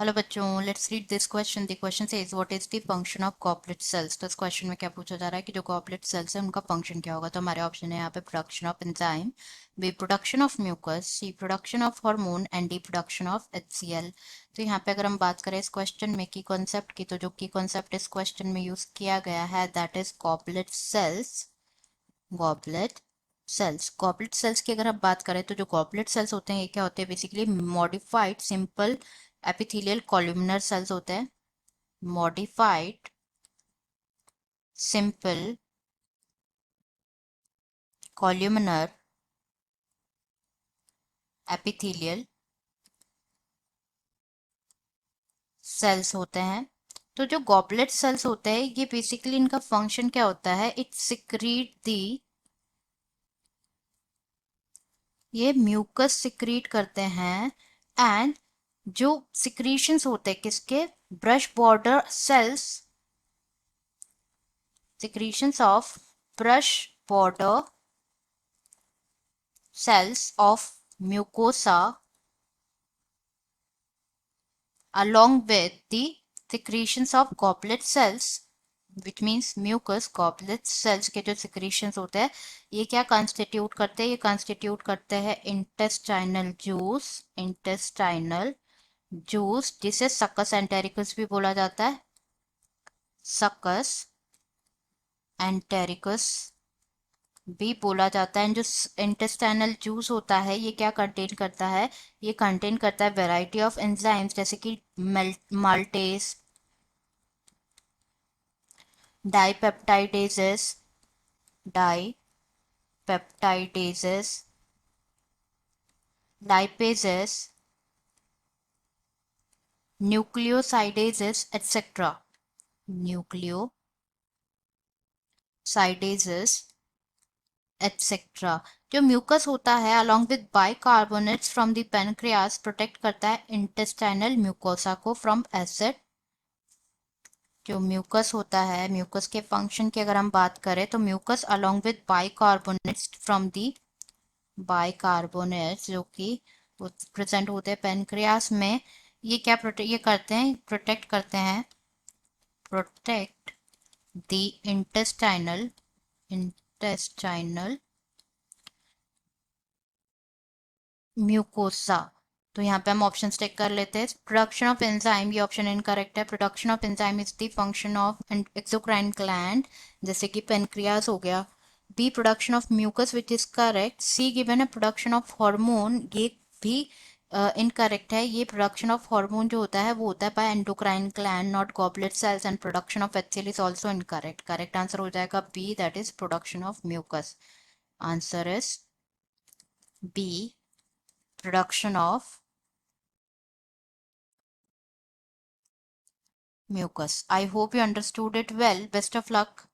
Hello बच्चों, let's read this question. The question says what is the function of goblet cells. तो इस question में क्या पूछा जा रहा है कि जो गॉबलेट सेल्स है उनका फंक्शन क्या होगा। तो हमारे ऑप्शन है यहाँ पे production of enzyme, B production of mucus, C production of hormone and D production of HCl। तो यहाँ पे अगर हम बात करें इस क्वेश्चन में की कॉन्सेप्ट की, तो जो की कॉन्सेप्ट इस क्वेश्चन में यूज किया गया है that is goblet cells. Goblet goblet cells की अगर हम बात करें तो जो गॉबलेट सेल्स होते हैं ये क्या होते हैं, basically modified simple epithelial columnar sales होते हैं। Modified simple columnar epithelial cells होते हैं। तो जो गॉबलेट सेल्स होते हैं ये बेसिकली इनका फंक्शन क्या होता है, इट सिक्रीट दी, ये म्यूकस सिक्रीट करते हैं। एंड जो सिक्रीशंस होते हैं किसके, brush border cells, secretions of brush border cells of mucosa along with the secretions of goblet cells, which means mucus goblet cells के जो secretions होते हैं ये क्या constitute करते हैं, ये constitute करते हैं intestinal juice जिसे सक्कस एंटेरिकस भी बोला जाता है। सक्कस एंटेरिकस भी बोला जाता है। जो इंटेस्टाइनल जूस होता है ये क्या कंटेन करता है, ये कंटेन करता है वैरायटी ऑफ एंजाइम्स जैसे कि माल्टेस, डाइपेप्टाइडेजेस, डाइपेप्टाइडेजेस, लाइपेजेस, न्यूक्लियोसाइडेजेस एटसेट्रा, न्यूक्लियोसाइडेजेस एटसेट्रा। जो म्यूकस होता है along with bicarbonates from the pancreas protect करता है इंटेस्टाइनल म्यूकोसा को फ्रॉम एसिड। जो म्यूकस होता है, म्यूकस के फंक्शन की अगर हम बात करें तो mucus along with bicarbonates from the, bicarbonates जो कि प्रेजेंट होते हैं पेनक्रियास में, ये क्या ये करते हैं, प्रोटेक्ट करते हैं, प्रोटेक्ट द इंटेस्टाइनल म्यूकोसा। तो यहाँ पे हम ऑप्शन टेक कर लेते हैं। प्रोडक्शन ऑफ एंजाइम, ये ऑप्शन इनकरेक्ट है। Production of enzyme is the function of exocrine gland जैसे कि पेनक्रियास हो गया। B production of mucus which is correct. C given है प्रोडक्शन ऑफ हार्मोन, ये भी इनकरेक्ट है। ये प्रोडक्शन ऑफ हार्मोन जो होता है वो होता है by endocrine gland not goblet cells. And production of HCl is also incorrect. Correct answer हो जाएगा B, that is production of mucus. Answer is B, production of mucus. I hope you understood it well. Best of luck.